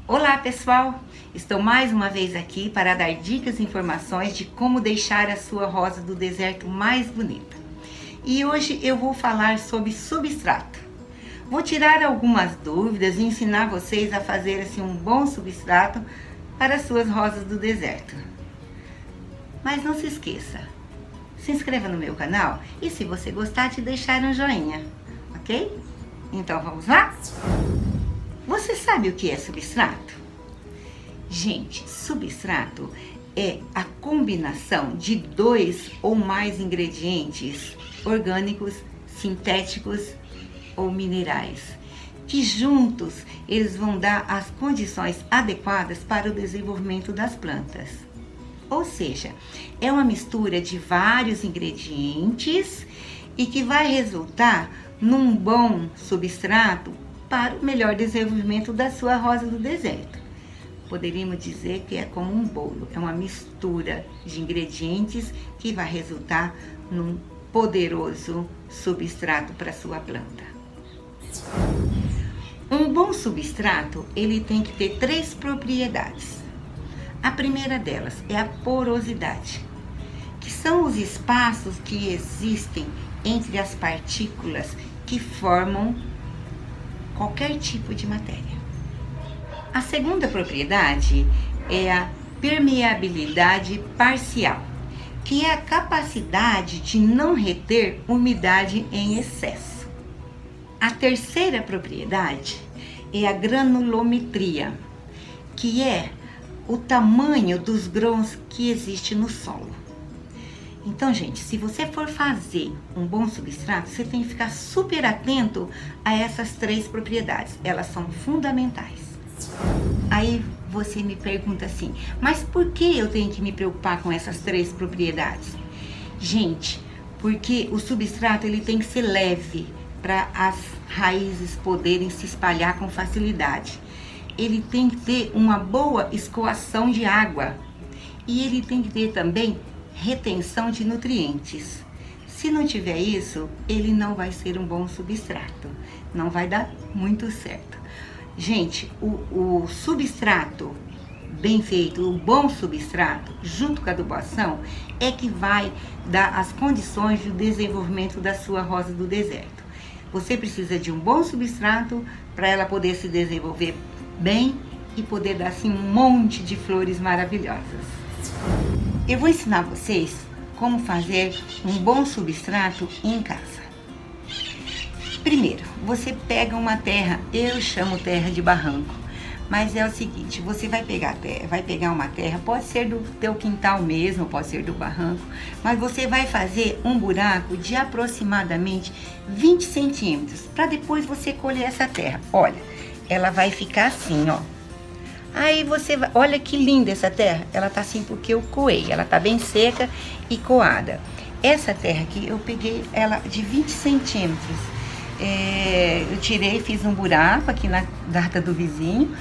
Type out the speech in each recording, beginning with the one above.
Olá pessoal, estou mais uma vez aqui para dar dicas e informações de como deixar a sua rosa do deserto mais bonita. E hoje eu vou falar sobre substrato. Vou tirar algumas dúvidas e ensinar vocês a fazer assim um bom substrato para as suas rosas do deserto. Mas não se esqueça, se inscreva no meu canal e se você gostar de deixar um joinha, ok? Então vamos lá? Você sabe o que é substrato? Gente, substrato é a combinação de dois ou mais ingredientes orgânicos, sintéticos ou minerais, que juntos eles vão dar as condições adequadas para o desenvolvimento das plantas. Ou seja, é uma mistura de vários ingredientes e que vai resultar num bom substrato para o melhor desenvolvimento da sua rosa do deserto. Poderíamos dizer que é como um bolo, é uma mistura de ingredientes que vai resultar num poderoso substrato para a sua planta. Um bom substrato, ele tem que ter 3 propriedades. A primeira delas é a porosidade, que são os espaços que existem entre as partículas que formam qualquer tipo de matéria. A segunda propriedade é a permeabilidade parcial, que é a capacidade de não reter umidade em excesso. A terceira propriedade é a granulometria, que é o tamanho dos grãos que existe no solo. Então, gente, se você for fazer um bom substrato, você tem que ficar super atento a essas 3 propriedades. Elas são fundamentais. Aí você me pergunta assim, mas por que eu tenho que me preocupar com essas 3 propriedades? Gente, porque o substrato ele tem que ser leve para as raízes poderem se espalhar com facilidade. Ele tem que ter uma boa escoação de água e ele tem que ter também retenção de nutrientes. Se não tiver isso, ele não vai ser um bom substrato, não vai dar muito certo. Gente, o substrato bem feito, o bom substrato, junto com a adubação, é que vai dar as condições de desenvolvimento da sua rosa do deserto. Você precisa de um bom substrato para ela poder se desenvolver bem e poder dar assim um monte de flores maravilhosas. Eu vou ensinar vocês como fazer um bom substrato em casa. Primeiro, você pega uma terra, eu chamo terra de barranco, mas é o seguinte, você vai pegar uma terra, pode ser do teu quintal mesmo, pode ser do barranco, mas você vai fazer um buraco de aproximadamente 20 centímetros, para depois você colher essa terra. Olha, ela vai ficar assim, ó. Aí você vai, olha que linda essa terra, ela tá assim porque eu coei, ela tá bem seca e coada. Essa terra aqui, eu peguei ela de 20 centímetros, eu tirei, fiz um buraco aqui na data do vizinho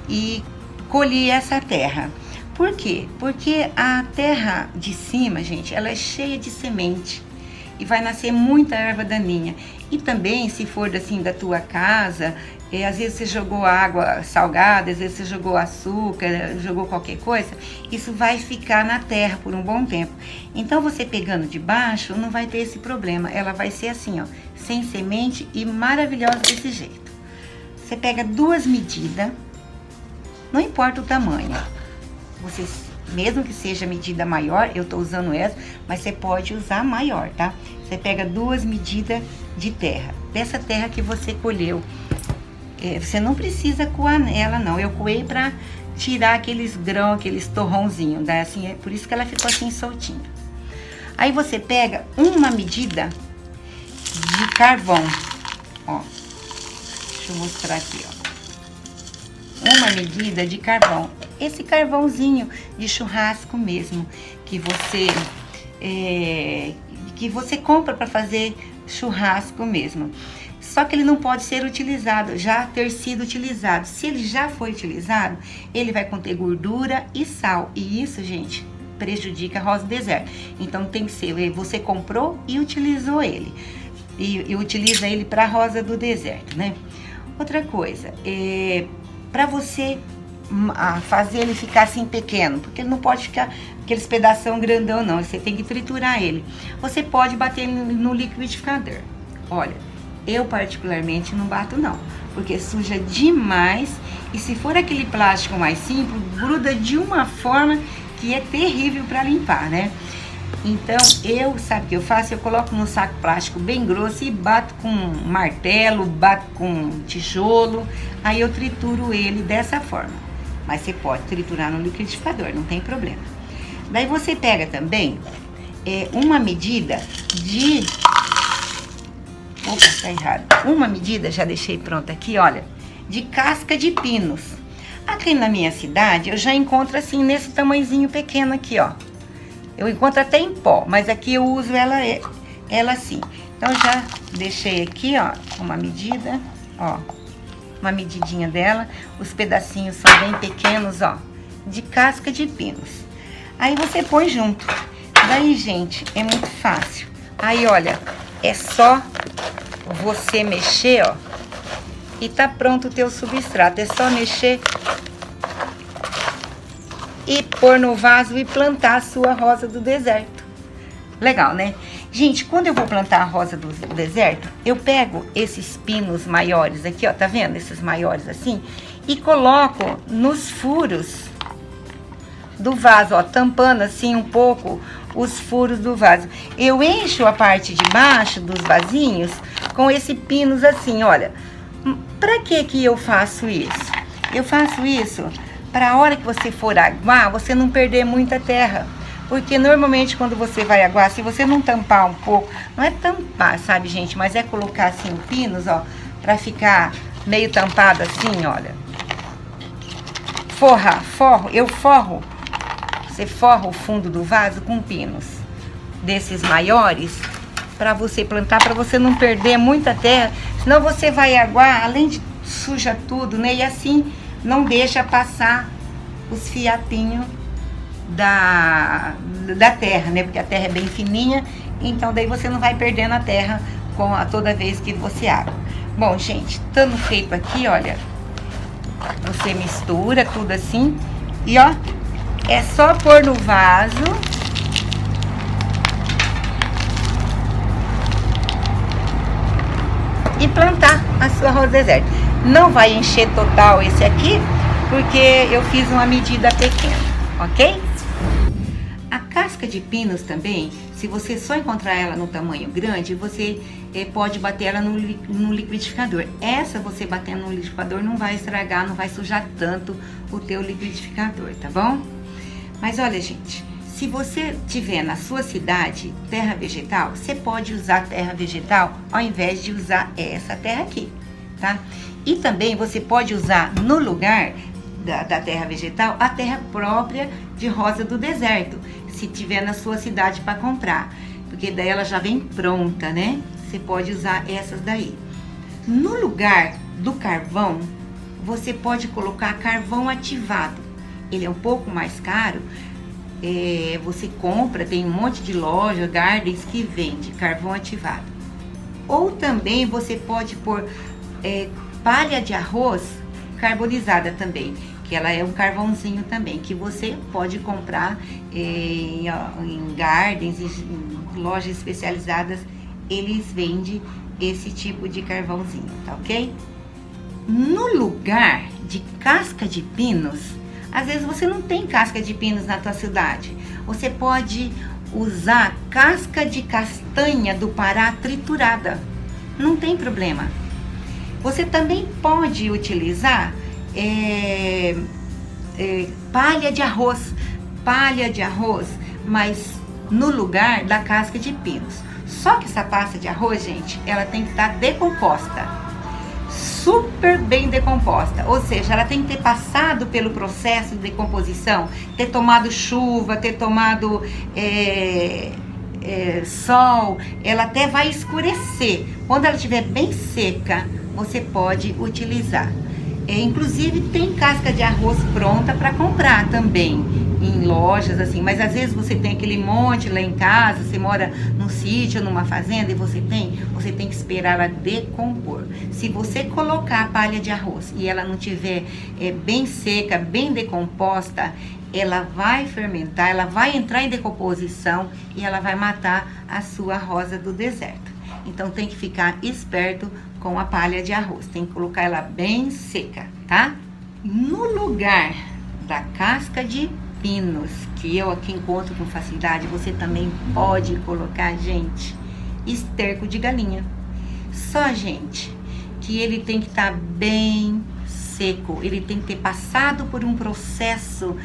e colhi essa terra. Por quê? Porque a terra de cima, gente, ela é cheia de semente e vai nascer muita erva daninha. E também, se for assim da tua casa, às vezes você jogou água salgada, às vezes você jogou açúcar, jogou qualquer coisa, isso vai ficar na terra por um bom tempo. Então, você pegando de baixo, não vai ter esse problema. Ela vai ser assim, ó, sem semente e maravilhosa desse jeito. Você pega 2 medidas, não importa o tamanho. Você, mesmo que seja medida maior, eu tô usando essa, mas você pode usar maior, tá? Você pega 2 medidas de terra, dessa terra que você colheu. Você não precisa coar nela, não. Eu coei pra tirar aqueles grãos, aqueles torrãozinhos, né? Assim, é por isso que ela ficou assim soltinha. Aí você pega uma medida de carvão, ó. Deixa eu mostrar aqui, ó. Uma medida de carvão. Esse carvãozinho de churrasco mesmo, que você compra para fazer churrasco mesmo. Só que ele não pode ser utilizado, já ter sido utilizado. Se ele já foi utilizado, ele vai conter gordura e sal. E isso, gente, prejudica a rosa do deserto. Então tem que ser, você comprou e utilizou ele. E utiliza ele para a rosa do deserto, né? Outra coisa, para você fazer ele ficar assim pequeno, porque ele não pode ficar aqueles pedação grandão não, você tem que triturar ele. Você pode bater no liquidificador. Olha, eu particularmente não bato não, porque suja demais e se for aquele plástico mais simples, gruda de uma forma que é terrível para limpar, né? Então, sabe o que eu faço? Eu coloco num saco plástico bem grosso e bato com martelo, bato com tijolo, aí eu trituro ele dessa forma. Mas você pode triturar no liquidificador, não tem problema. Daí você pega também uma medida de... Opa, tá errado. Uma medida, já deixei pronta aqui, olha, de casca de pinos. Aqui na minha cidade, eu já encontro assim, nesse tamanhozinho pequeno aqui, ó. Eu encontro até em pó, mas aqui eu uso ela assim. Então, já deixei aqui, ó, uma medida, ó. Uma medidinha dela. Os pedacinhos são bem pequenos, ó, de casca de pinos. Aí você põe junto. Daí, gente, é muito fácil. Aí, olha, é só você mexer, ó, e tá pronto o teu substrato. É só mexer e pôr no vaso e plantar a sua rosa do deserto. Legal, né? Gente, quando eu vou plantar a rosa do deserto, eu pego esses pinos maiores aqui, ó, tá vendo? Esses maiores assim, e coloco nos furos do vaso, ó, tampando assim um pouco os furos do vaso. Eu encho a parte de baixo dos vasinhos com esses pinos assim, olha. Pra que eu faço isso? Eu faço isso para a hora que você for aguar, você não perder muita terra. Porque normalmente quando você vai aguar, se você não tampar um pouco, não é tampar, sabe, gente? Mas é colocar assim pinos, ó, pra ficar meio tampado assim, olha. Eu forro. Você forra o fundo do vaso com pinos desses maiores para você plantar, para você não perder muita terra. Senão você vai aguar, além de suja tudo, né? E assim não deixa passar os fiatinhos da terra, né? Porque a terra é bem fininha, então daí você não vai perdendo a terra toda vez que você abre. Bom, gente, estando feito aqui, olha, você mistura tudo assim e ó, é só pôr no vaso e plantar a sua rosa deserta. Não vai encher total esse aqui, porque eu fiz uma medida pequena, ok? A casca de pinos também, se você só encontrar ela no tamanho grande, você pode bater ela no liquidificador. Essa você batendo no liquidificador não vai estragar, não vai sujar tanto o teu liquidificador, tá bom? Mas olha, gente, se você tiver na sua cidade terra vegetal, você pode usar terra vegetal ao invés de usar essa terra aqui, tá? E também você pode usar no lugar da terra vegetal a terra própria de rosa do deserto, se tiver na sua cidade para comprar, porque daí ela já vem pronta, né? Você pode usar essas daí. No lugar do carvão, você pode colocar carvão ativado. Ele é um pouco mais caro. Você compra, tem um monte de loja, gardens que vende carvão ativado. Ou também você pode pôr palha de arroz carbonizada também, que ela é um carvãozinho também, que você pode comprar em gardens, em lojas especializadas, eles vendem esse tipo de carvãozinho, tá ok? No lugar de casca de pinos, às vezes você não tem casca de pinos na tua cidade, você pode usar casca de castanha do Pará triturada, não tem problema. Você também pode utilizar palha de arroz, mas no lugar da casca de pinos. Só que essa pasta de arroz, gente, ela tem que estar decomposta, super bem decomposta, ou seja, ela tem que ter passado pelo processo de decomposição, ter tomado chuva, ter tomado sol, ela até vai escurecer. Quando ela estiver bem seca, você pode utilizar. Inclusive tem casca de arroz pronta para comprar também em lojas assim, mas às vezes você tem aquele monte lá em casa, você mora num sítio, numa fazenda e você você tem que esperar ela decompor. Se você colocar a palha de arroz e ela não tiver bem seca, bem decomposta, ela vai fermentar, ela vai entrar em decomposição e ela vai matar a sua rosa do deserto. Então tem que ficar esperto com a palha de arroz, tem que colocar ela bem seca, tá? No lugar da casca de pinos, que eu aqui encontro com facilidade, você também pode colocar, gente, esterco de galinha. Só, gente, que ele tem que estar bem seco, ele tem que ter passado por um processo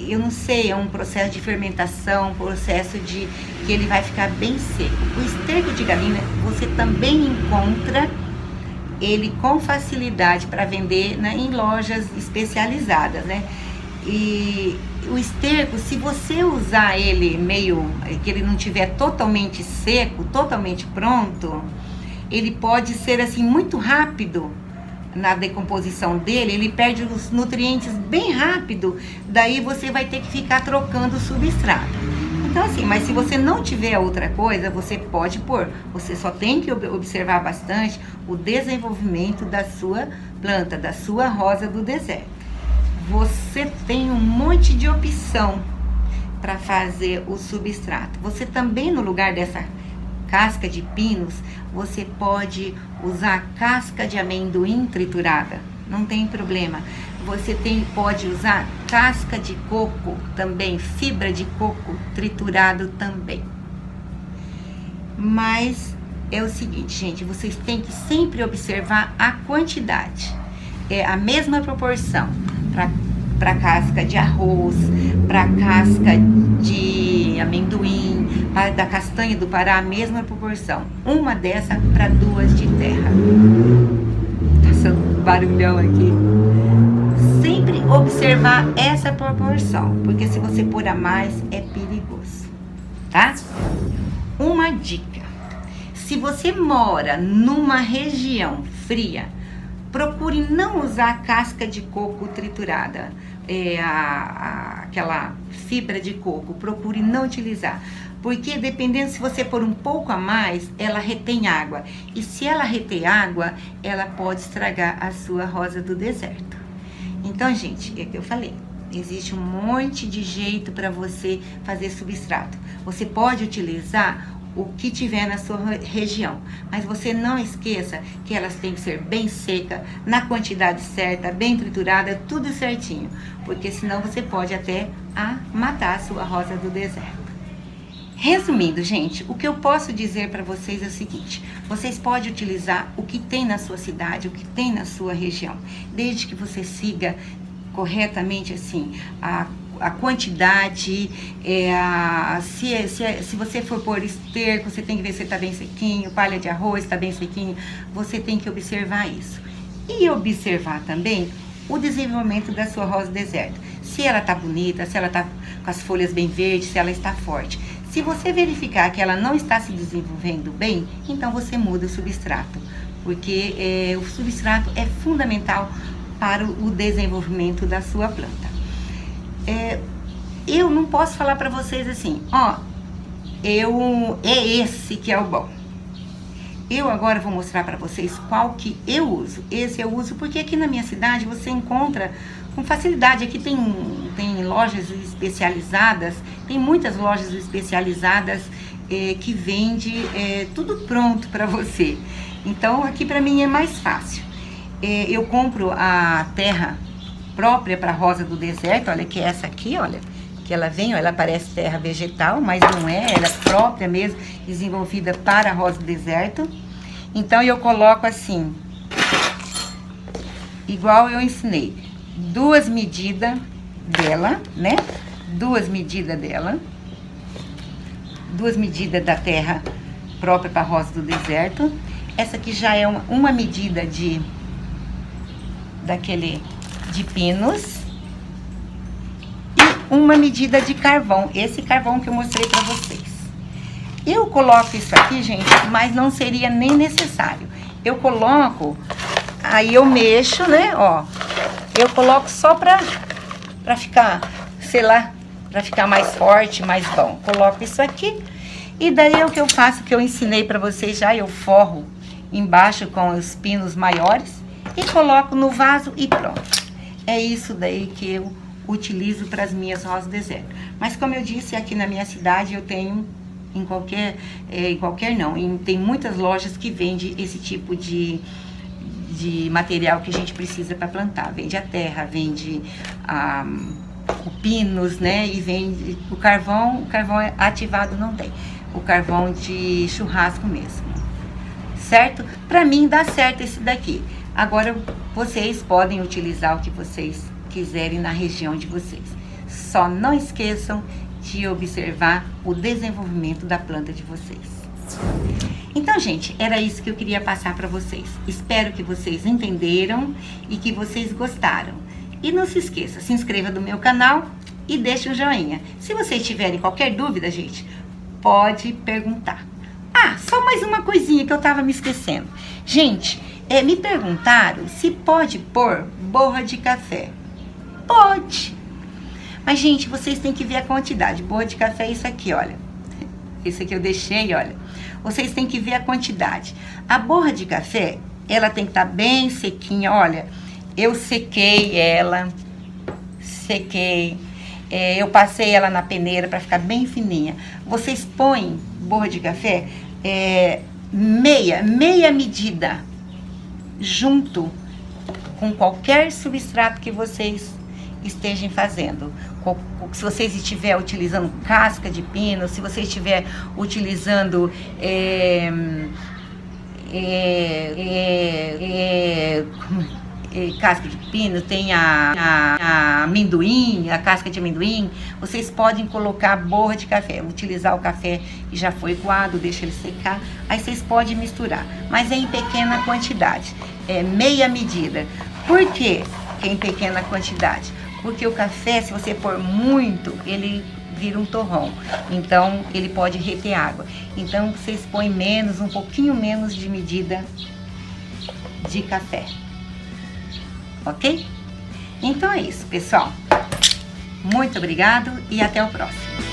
eu não sei, é um processo de fermentação, um processo que ele vai ficar bem seco. O esterco de galinha, você também encontra ele com facilidade para vender, né, em lojas especializadas, né? E o esterco, se você usar ele que ele não tiver totalmente seco, totalmente pronto, ele pode ser assim muito rápido na decomposição dele, ele perde os nutrientes bem rápido, daí você vai ter que ficar trocando o substrato. Então assim, mas se você não tiver outra coisa, você pode pôr, você só tem que observar bastante o desenvolvimento da sua planta, da sua rosa do deserto. Você tem um monte de opção para fazer o substrato. Você também, no lugar dessa casca de pinos, você pode usar casca de amendoim triturada, não tem problema. Você pode usar casca de coco também, fibra de coco triturado também. Mas é o seguinte, gente, vocês têm que sempre observar a quantidade. É a mesma proporção para casca de arroz, para casca de amendoim, da castanha do Pará, a mesma proporção. Uma dessa para 2 de terra. Tá sendo barulhão aqui. Sempre observar essa proporção, porque se você pôr a mais, é perigoso, tá? Uma dica. Se você mora numa região fria, procure não usar casca de coco triturada, aquela fibra de coco, procure não utilizar. Porque dependendo, se você pôr um pouco a mais, ela retém água. E se ela retém água, ela pode estragar a sua rosa do deserto. Então, gente, é o que eu falei. Existe um monte de jeito para você fazer substrato. Você pode utilizar o que tiver na sua região, mas você não esqueça que elas têm que ser bem secas, na quantidade certa, bem triturada, tudo certinho, porque senão você pode até matar a sua rosa do deserto. Resumindo, gente, o que eu posso dizer para vocês é o seguinte: vocês podem utilizar o que tem na sua cidade, o que tem na sua região, desde que você siga corretamente assim a quantidade, se você for pôr esterco, você tem que ver se está bem sequinho, palha de arroz está bem sequinho, você tem que observar isso. E observar também o desenvolvimento da sua rosa do deserto. Se ela está bonita, se ela está com as folhas bem verdes, se ela está forte. Se você verificar que ela não está se desenvolvendo bem, então você muda o substrato, porque o substrato é fundamental para o desenvolvimento da sua planta. Eu não posso falar para vocês assim, é esse que é o bom. Eu agora vou mostrar para vocês qual que eu uso. Esse eu uso porque aqui na minha cidade você encontra com facilidade. Aqui tem lojas especializadas, tem muitas lojas especializadas que vende tudo pronto para você. Então aqui para mim é mais fácil. Eu compro a terra própria para rosa do deserto, olha, que é essa aqui, olha, que ela vem, ela parece terra vegetal, mas não é, ela é própria mesmo, desenvolvida para a rosa do deserto. Então eu coloco assim, igual eu ensinei, 2 medidas dela, né? 2 medidas dela, 2 medidas da terra própria para a rosa do deserto. Essa aqui já é uma medida de pinos e uma medida de carvão, esse carvão que eu mostrei para vocês. Eu coloco isso aqui, gente, mas não seria nem necessário. Eu coloco, aí eu mexo, né, ó. Eu coloco só pra ficar, sei lá, pra ficar mais forte, mais bom. Coloco isso aqui E daí é o que eu faço, que eu ensinei para vocês já, eu forro embaixo com os pinos maiores e coloco no vaso e pronto. É isso daí que eu utilizo para as minhas rosas deserto. Mas como eu disse, aqui na minha cidade eu tenho tem muitas lojas que vendem esse tipo de material que a gente precisa para plantar. Vende a terra, vende o pinos, né? E vende o carvão ativado não tem. O carvão de churrasco mesmo. Certo? Para mim dá certo esse daqui. Agora vocês podem utilizar o que vocês quiserem na região de vocês. Só não esqueçam de observar o desenvolvimento da planta de vocês. Então, gente, era isso que eu queria passar para vocês. Espero que vocês entenderam e que vocês gostaram. E não se esqueça, se inscreva no meu canal e deixe um joinha. Se vocês tiverem qualquer dúvida, gente, pode perguntar. Ah, só mais uma coisinha que eu tava me esquecendo. Gente, me perguntaram se pode pôr borra de café. Pode. Mas, gente, vocês têm que ver a quantidade. Borra de café é isso aqui, olha. Esse aqui eu deixei, olha. Vocês têm que ver a quantidade. A borra de café, ela tem que estar bem sequinha, olha. Eu sequei ela. Eu passei ela na peneira para ficar bem fininha. Vocês põem borra de café meia medida junto com qualquer substrato que vocês estejam fazendo. Se vocês estiver utilizando casca de pino, se você estiver utilizando casca de pino, tem a amendoim, a casca de amendoim, vocês podem colocar borra de café, utilizar o café que já foi coado, deixa ele secar, aí vocês podem misturar, mas é em pequena quantidade, meia medida. Por quê que é em pequena quantidade? Porque o café, se você pôr muito, ele vira um torrão, então ele pode reter água. Então vocês põem menos, um pouquinho menos de medida de café. Ok? Então é isso, pessoal. Muito obrigado e até o próximo.